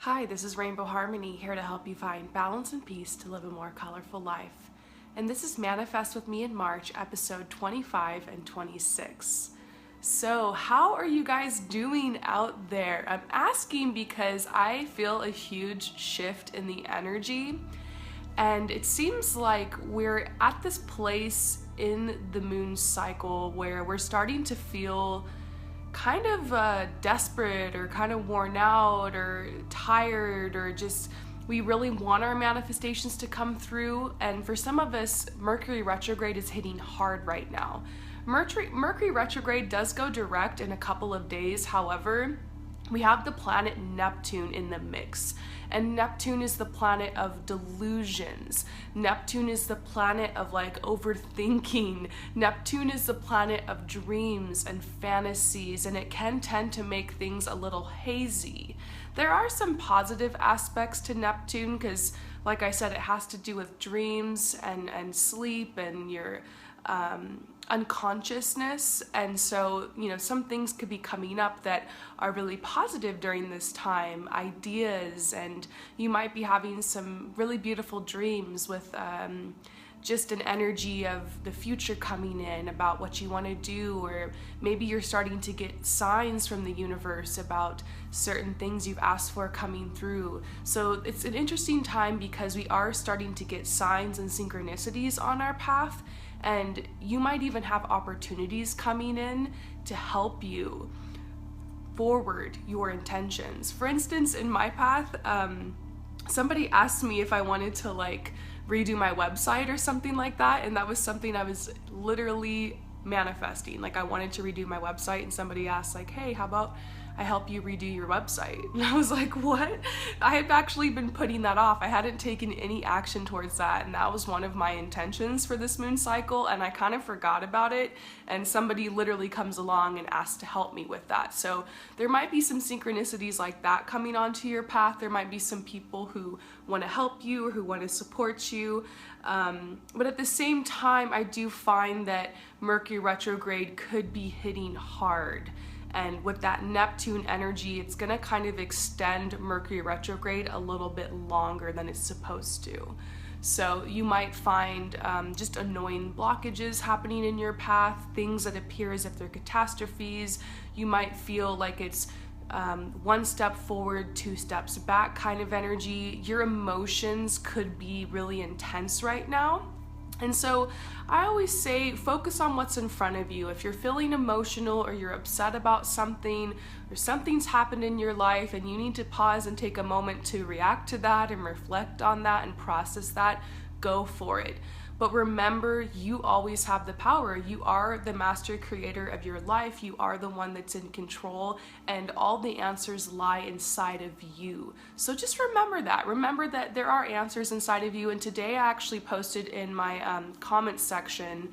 Hi, this is Rainbow Harmony, here to help you find balance and peace to live a more colorful life. And this is Manifest with Me in March, episode 25 and 26. So, how are you guys doing out there? I'm asking because I feel a huge shift in the energy, and it seems like we're at this place in the moon cycle where we're starting to feel kind of desperate or kind of worn out or tired, or just we really want our manifestations to come through. And for some of us, Mercury Retrograde is hitting hard right now. Mercury Retrograde does go direct in a couple of days. However, we have the planet Neptune in the mix, and Neptune is the planet of delusions. Neptune is the planet of overthinking. Neptune is the planet of dreams and fantasies, and it can tend to make things a little hazy. There are some positive aspects to Neptune because, like I said, it has to do with dreams and sleep and your unconsciousness. And so, some things could be coming up that are really positive during this time, ideas, and you might be having some really beautiful dreams with just an energy of the future coming in about what you want to do, or maybe you're starting to get signs from the universe about certain things you've asked for coming through. So it's an interesting time because we are starting to get signs and synchronicities on our path, and you might even have opportunities coming in to help you forward your intentions. For instance, in my path, somebody asked me if I wanted to redo my website or something like that, and that was something I was literally manifesting. I wanted to redo my website, and somebody asked hey, how about I help you redo your website? And I was like, what? I had actually been putting that off. I hadn't taken any action towards that, and that was one of my intentions for this moon cycle, and I kind of forgot about it, and somebody literally comes along and asks to help me with that. So there might be some synchronicities like that coming onto your path. There might be some people who want to help you or who want to support you. But at the same time, I do find that Mercury retrograde could be hitting hard. And with that Neptune energy, it's gonna kind of extend Mercury retrograde a little bit longer than it's supposed to. So you might find just annoying blockages happening in your path, things that appear as if they're catastrophes. You might feel like it's one step forward, two steps back kind of energy. Your emotions could be really intense right now. And so I always say, focus on what's in front of you. If you're feeling emotional or you're upset about something, or something's happened in your life and you need to pause and take a moment to react to that and reflect on that and process that, go for it. But remember, you always have the power. You are the master creator of your life. You are the one that's in control, and all the answers lie inside of you. So just remember that. Remember that there are answers inside of you. And today I actually posted in my comment section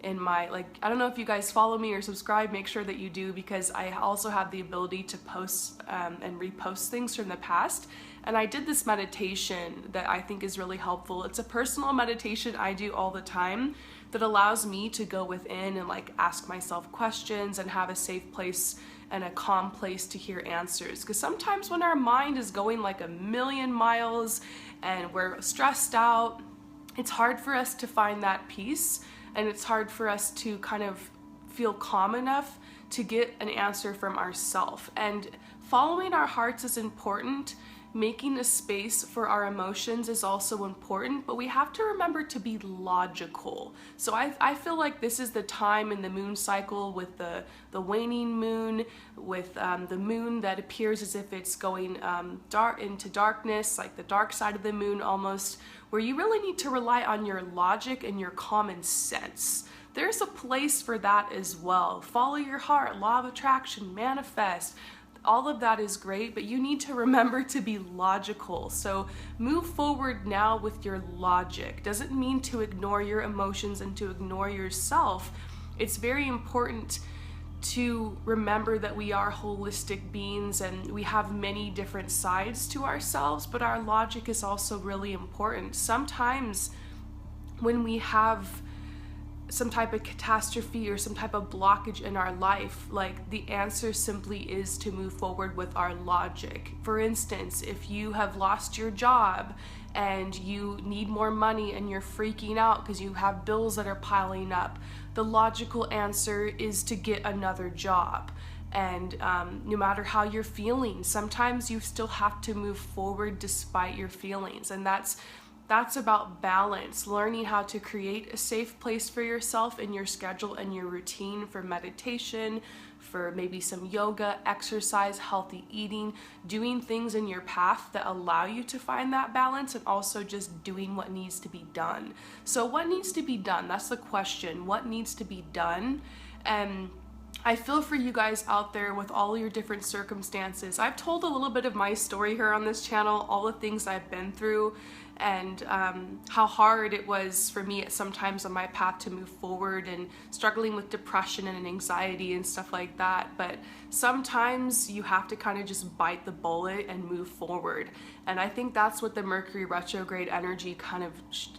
in my, I don't know if you guys follow me or subscribe, make sure that you do, because I also have the ability to post and repost things from the past. And I did this meditation that I think is really helpful. It's a personal meditation I do all the time that allows me to go within and ask myself questions and have a safe place and a calm place to hear answers. Because sometimes when our mind is going a million miles and we're stressed out, it's hard for us to find that peace, and it's hard for us to kind of feel calm enough to get an answer from ourselves. And following our hearts is important. Making a space for our emotions is also important, but we have to remember to be logical. So I feel like this is the time in the moon cycle with the waning moon, with the moon that appears as if it's going dark into darkness, like the dark side of the moon almost, where you really need to rely on your logic and your common sense. There's a place for that as well. Follow your heart, law of attraction, manifest. All of that is great, but you need to remember to be logical. So move forward now with your logic. Doesn't mean to ignore your emotions and to ignore yourself. It's very important to remember that we are holistic beings and we have many different sides to ourselves, but our logic is also really important. Sometimes when we have some type of catastrophe or some type of blockage in our life, like the answer simply is to move forward with our logic. For instance, if you have lost your job and you need more money and you're freaking out because you have bills that are piling up, the logical answer is to get another job. And no matter how you're feeling, sometimes you still have to move forward despite your feelings. And that's about balance, learning how to create a safe place for yourself in your schedule and your routine for meditation, for maybe some yoga, exercise, healthy eating, doing things in your path that allow you to find that balance, and also just doing what needs to be done. So what needs to be done? That's the question. What needs to be done? And I feel for you guys out there with all your different circumstances. I've told a little bit of my story here on this channel, all the things I've been through, and how hard it was for me at sometimes on my path to move forward, and struggling with depression and anxiety and stuff like that. But sometimes you have to kind of just bite the bullet and move forward. And I think that's what the Mercury retrograde energy kind of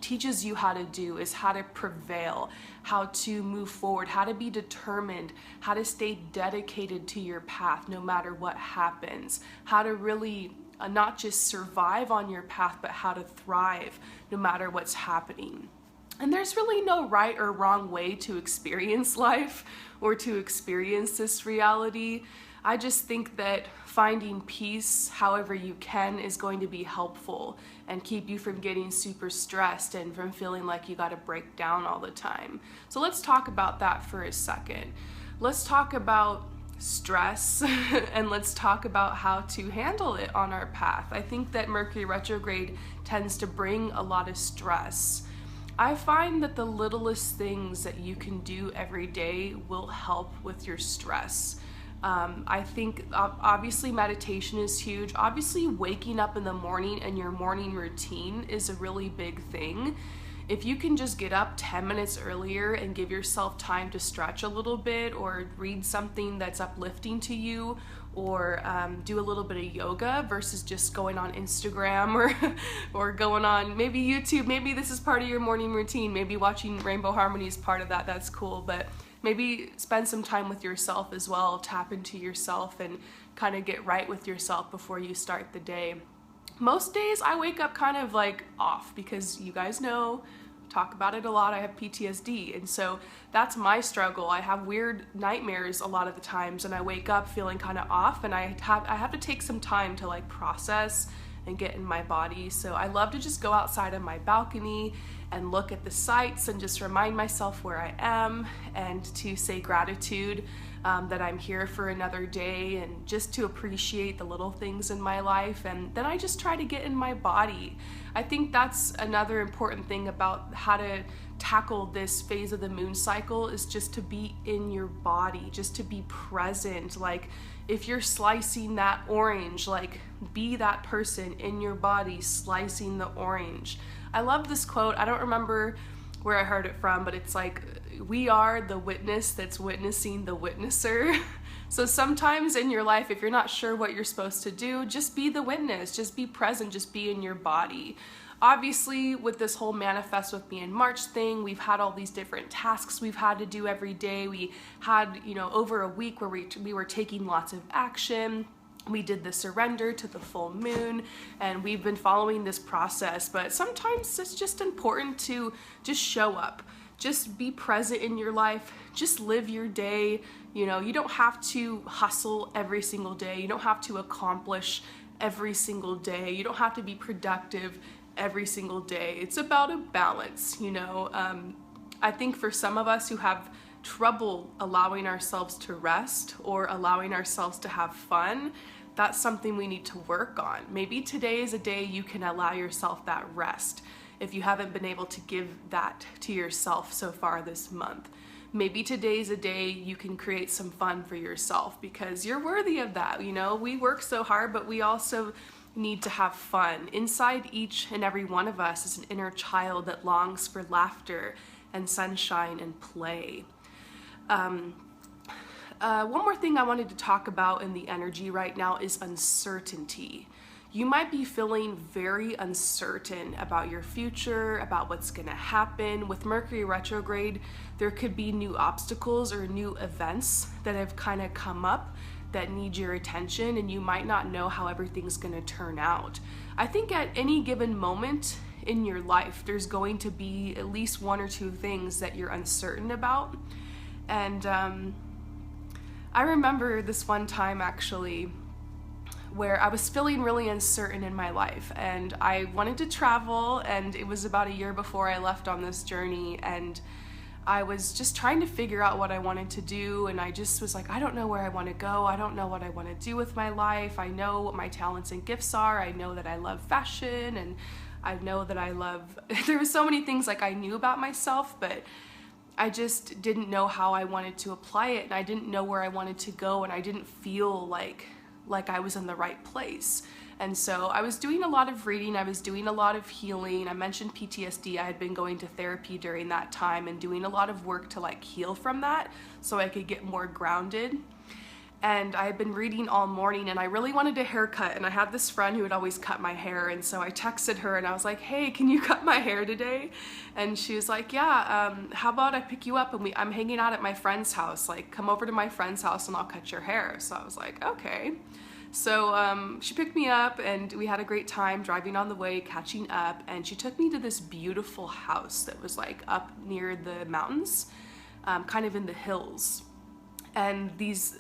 teaches you how to do, is how to prevail, how to move forward, how to be determined, how to stay dedicated to your path no matter what happens, how to really not just survive on your path, but how to thrive no matter what's happening. And there's really no right or wrong way to experience life or to experience this reality. I just think that finding peace however you can is going to be helpful and keep you from getting super stressed and from feeling like you got to break down all the time. So let's talk about that for a second. Let's talk about stress and let's talk about how to handle it on our path. I think that Mercury retrograde tends to bring a lot of stress. I find that the littlest things that you can do every day will help with your stress. I think obviously meditation is huge. Obviously waking up in the morning and your morning routine is a really big thing. If you can just get up 10 minutes earlier and give yourself time to stretch a little bit, or read something that's uplifting to you, or do a little bit of yoga versus just going on Instagram or going on maybe YouTube. Maybe this is part of your morning routine. Maybe watching Rainbow Harmony is part of that. That's cool. But maybe spend some time with yourself as well. Tap into yourself and kind of get right with yourself before you start the day. Most days I wake up kind of like off, because you guys know, talk about it a lot, I have PTSD, and so that's my struggle. I have weird nightmares a lot of the times, and I wake up feeling kind of off, and I have to take some time to like process and get in my body. So I love to just go outside on my balcony and look at the sights and just remind myself where I am, and to say gratitude that I'm here for another day, and just to appreciate the little things in my life. And then I just try to get in my body. I think that's another important thing about how to tackle this phase of the moon cycle, is just to be in your body, just to be present. Like if you're slicing that orange, like be that person in your body slicing the orange. I love this quote. I don't remember where I heard it from, but it's like, we are the witness that's witnessing the witnesser. So sometimes in your life, if you're not sure what you're supposed to do, just be the witness, just be present, just be in your body. Obviously, with this whole Manifest With Me in March thing, we've had all these different tasks we've had to do every day. We had, over a week where we were taking lots of action. We did the surrender to the full moon, and we've been following this process. But sometimes it's just important to just show up. Just be present in your life. Just live your day. You don't have to hustle every single day. You don't have to accomplish every single day. You don't have to be productive every single day. It's about a balance, I think for some of us who have trouble allowing ourselves to rest or allowing ourselves to have fun, that's something we need to work on. Maybe today is a day you can allow yourself that rest if you haven't been able to give that to yourself so far this month. Maybe today's a day you can create some fun for yourself, because you're worthy of that. We work so hard, but we also need to have fun. Inside each and every one of us is an inner child that longs for laughter and sunshine and play. One more thing I wanted to talk about in the energy right now is uncertainty. you might be feeling very uncertain about your future, about what's going to happen. With Mercury retrograde, there could be new obstacles or new events that have kind of come up that need your attention, and you might not know how everything's going to turn out. I think at any given moment in your life, there's going to be at least one or two things that you're uncertain about. And I remember this one time actually where I was feeling really uncertain in my life, and I wanted to travel, and it was about a year before I left on this journey, and I was just trying to figure out what I wanted to do, and I just was like, I don't know where I want to go. I don't know what I want to do with my life. I know what my talents and gifts are. I know that I love fashion, and I know that I love, there were so many things like I knew about myself, but I just didn't know how I wanted to apply it, and I didn't know where I wanted to go, and I didn't feel like I was in the right place. And so I was doing a lot of reading, I was doing a lot of healing. I mentioned PTSD. I had been going to therapy during that time and doing a lot of work to like heal from that so I could get more grounded. And I had been reading all morning, and I really wanted a haircut, and I had this friend who would always cut my hair, and so I texted her and I was like, hey, can you cut my hair today? And she was like, yeah, how about I pick you up, and I'm hanging out at my friend's house, like come over to my friend's house and I'll cut your hair. So I was like, okay. So she picked me up, and we had a great time driving on the way, catching up, and she took me to this beautiful house that was like up near the mountains, kind of in the hills. And these,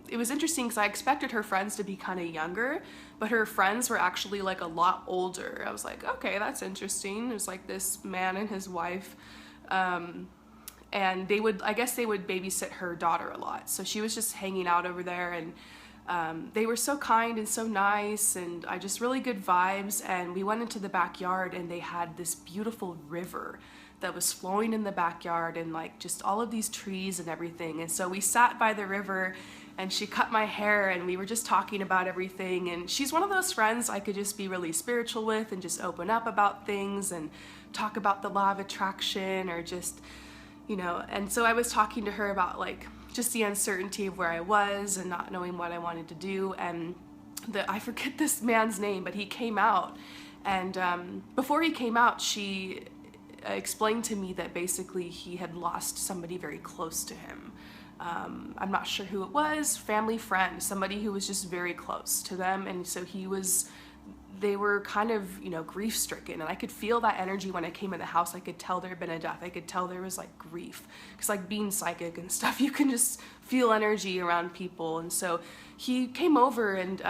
it was interesting because I expected her friends to be kind of younger, but her friends were actually like a lot older. I was like, okay, that's interesting. It was like this man and his wife, and they would, I guess they would babysit her daughter a lot. So she was just hanging out over there, and they were so kind and so nice, and I just really good vibes. And we went into the backyard, and they had this beautiful river that was flowing in the backyard, and like just all of these trees and everything. And so we sat by the river, and she cut my hair, and we were just talking about everything. And she's one of those friends I could just be really spiritual with and just open up about things and talk about the law of attraction, or just, you know. And so I was talking to her about like just the uncertainty of where I was and not knowing what I wanted to do. And I forget this man's name, but he came out, and before he came out, she explained to me that basically he had lost somebody very close to him. I'm not sure who it was, family friend, somebody who was just very close to them. And so they were kind of, you know, grief stricken, and I could feel that energy when I came in the house. I could tell there had been a death. I could tell there was like grief, because like being psychic and stuff, you can just feel energy around people. And so he came over, and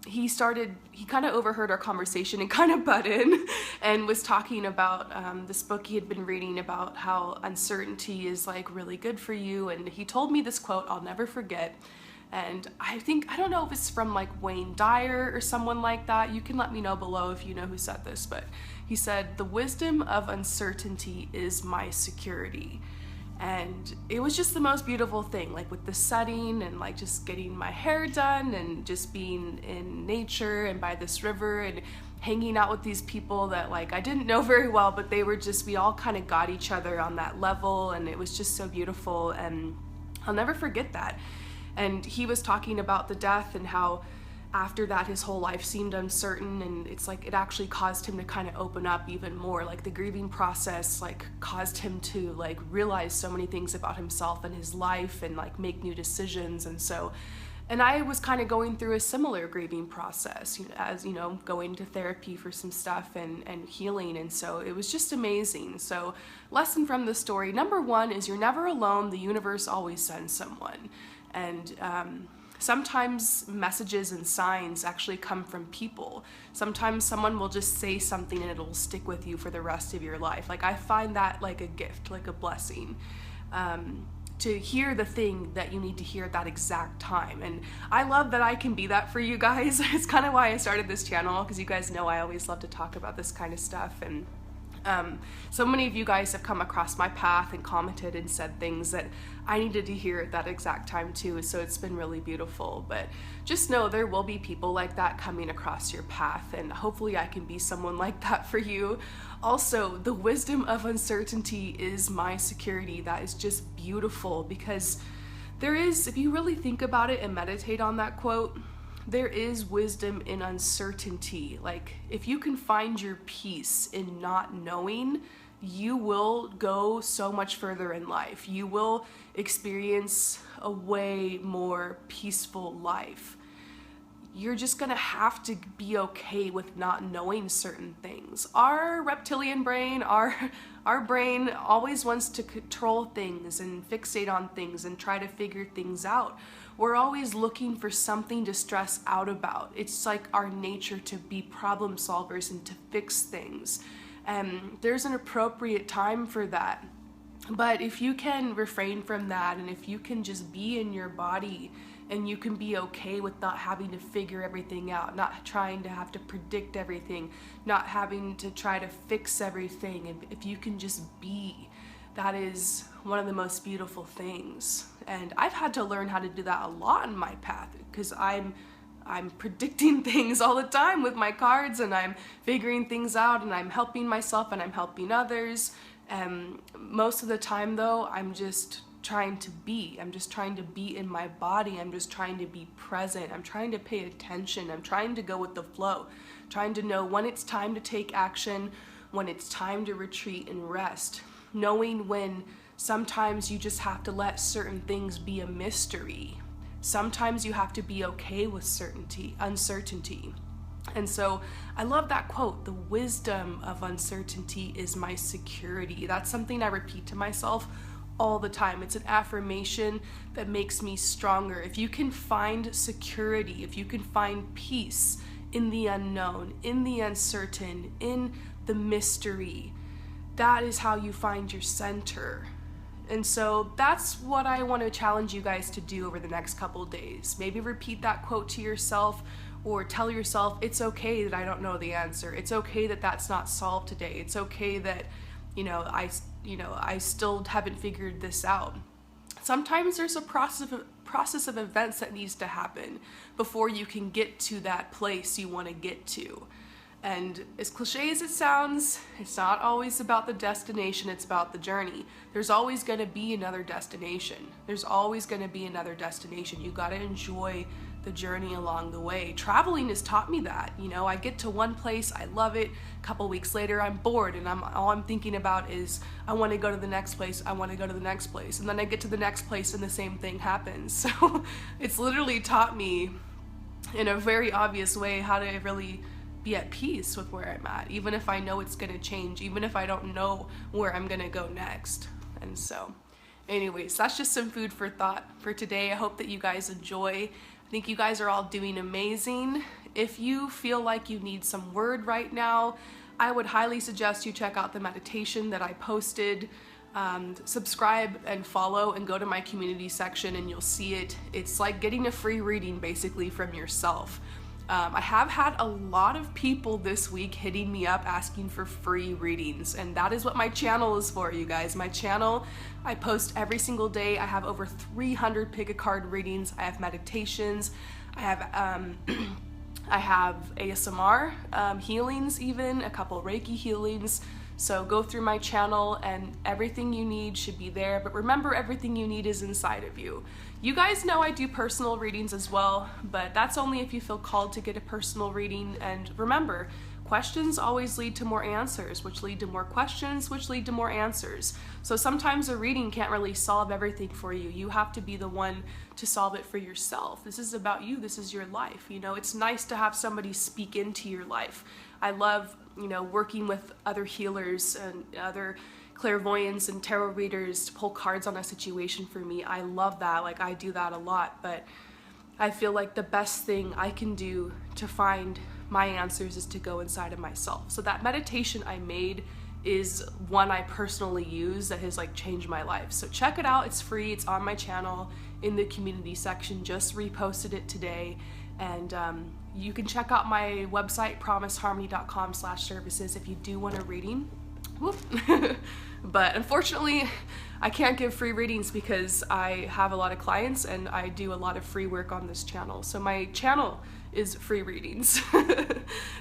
he kind of overheard our conversation and kind of butt in and was talking about this book he had been reading about how uncertainty is like really good for you. And he told me this quote I'll never forget. And I don't know if it's from like Wayne Dyer or someone like that. You can let me know below if you know who said this, but he said, "The wisdom of uncertainty is my security." And it was just the most beautiful thing, like with the setting and like just getting my hair done and just being in nature and by this river and hanging out with these people that like I didn't know very well, but they were just, we all kind of got each other on that level, and it was just so beautiful. And I'll never forget that. And he was talking about the death and how after that his whole life seemed uncertain, and it's like it actually caused him to kind of open up even more. Like the grieving process like caused him to like realize so many things about himself and his life and like make new decisions. And I was kind of going through a similar grieving process, you know, as you know, going to therapy for some stuff and healing. And so it was just amazing. So lesson from the story, number one is you're never alone. The universe always sends someone. And sometimes messages and signs actually come from people. Sometimes someone will just say something and it'll stick with you for the rest of your life. Like I find that like a gift, like a blessing, to hear the thing that you need to hear at that exact time. And I love that I can be that for you guys. It's kind of why I started this channel, because you guys know I always love to talk about this kind of stuff. And so many of you guys have come across my path and commented and said things that I needed to hear at that exact time too, so it's been really beautiful. But just know there will be people like that coming across your path, and hopefully I can be someone like that for you. Also, the wisdom of uncertainty is my security. That is just beautiful, because there is, if you really think about it and meditate on that quote, there is wisdom in uncertainty. Like, if you can find your peace in not knowing, you will go so much further in life. You will experience a way more peaceful life. You're just gonna have to be okay with not knowing certain things. Our reptilian brain, our brain always wants to control things and fixate on things and try to figure things out. We're always looking for something to stress out about. It's like our nature to be problem solvers and to fix things. And there's an appropriate time for that. But if you can refrain from that, and if you can just be in your body, and you can be okay with not having to figure everything out, not trying to have to predict everything, not having to try to fix everything, and if you can just be, that is one of the most beautiful things. And I've had to learn how to do that a lot in my path, because I'm predicting things all the time with my cards, and I'm figuring things out, and I'm helping myself and I'm helping others. And most of the time though, I'm just trying to be. I'm just trying to be in my body. I'm just trying to be present. I'm trying to pay attention. I'm trying to go with the flow, trying to know when it's time to take action, when it's time to retreat and rest, knowing when sometimes you just have to let certain things be a mystery. Sometimes you have to be okay with uncertainty. And so I love that quote, the wisdom of uncertainty is my security. That's something I repeat to myself all the time. It's an affirmation that makes me stronger. If you can find security, if you can find peace in the unknown, in the uncertain, in the mystery, that is how you find your center. And so that's what I want to challenge you guys to do over the next couple days. Maybe repeat that quote to yourself, or tell yourself, it's okay that I don't know the answer. It's okay that that's not solved today. It's okay that, I still haven't figured this out. Sometimes there's a process of events that needs to happen before you can get to that place you want to get to. And as cliche as it sounds, it's not always about the destination, it's about the journey. There's always going to be another destination. There's always going to be another destination. You got to enjoy the journey along the way. Traveling has taught me that. I get to one place, I love it. A couple weeks later, I'm bored, and all I'm thinking about is, I want to go to the next place, I want to go to the next place. And then I get to the next place and the same thing happens. So it's literally taught me in a very obvious way how to really be at peace with where I'm at, even if I know it's going to change, even if I don't know where I'm going to go next. And so anyways, that's just some food for thought for today. I hope that you guys enjoy. I think you guys are all doing amazing. If you feel like you need some word right now, I would highly suggest you check out the meditation that I posted. Subscribe and follow and go to my community section and you'll see it. It's like getting a free reading basically from yourself. I have had a lot of people this week hitting me up asking for free readings, and that is what my channel is for, you guys. My channel, I post every single day. I have over 300 pick a card readings. I have meditations. I have ASMR healings, even a couple Reiki healings. So go through my channel and everything you need should be there. But remember, everything you need is inside of you. You guys know I do personal readings as well, but that's only if you feel called to get a personal reading. And remember, questions always lead to more answers, which lead to more questions, which lead to more answers. So sometimes a reading can't really solve everything for you. You have to be the one to solve it for yourself. This is about you. This is your life. It's nice to have somebody speak into your life. I love, working with other healers and other clairvoyants and tarot readers to pull cards on a situation for me. I love that. Like, I do that a lot, but I feel like the best thing I can do to find my answers is to go inside of myself. So that meditation I made is one I personally use that has changed my life. So check it out. It's free. It's on my channel in the community section. Just reposted it today. And you can check out my website, promiseharmony.com/services, if you do want a reading. Whoop. But unfortunately, I can't give free readings because I have a lot of clients and I do a lot of free work on this channel. So my channel is free readings.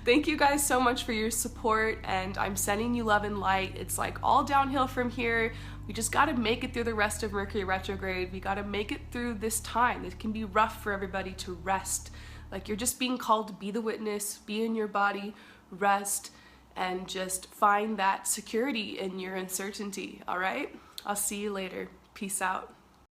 Thank you guys so much for your support, and I'm sending you love and light. It's all downhill from here. We just got to make it through the rest of Mercury Retrograde. We got to make it through this time. It can be rough for everybody to rest. Like, you're just being called to be the witness, be in your body, rest, and just find that security in your uncertainty, all right? I'll see you later. Peace out.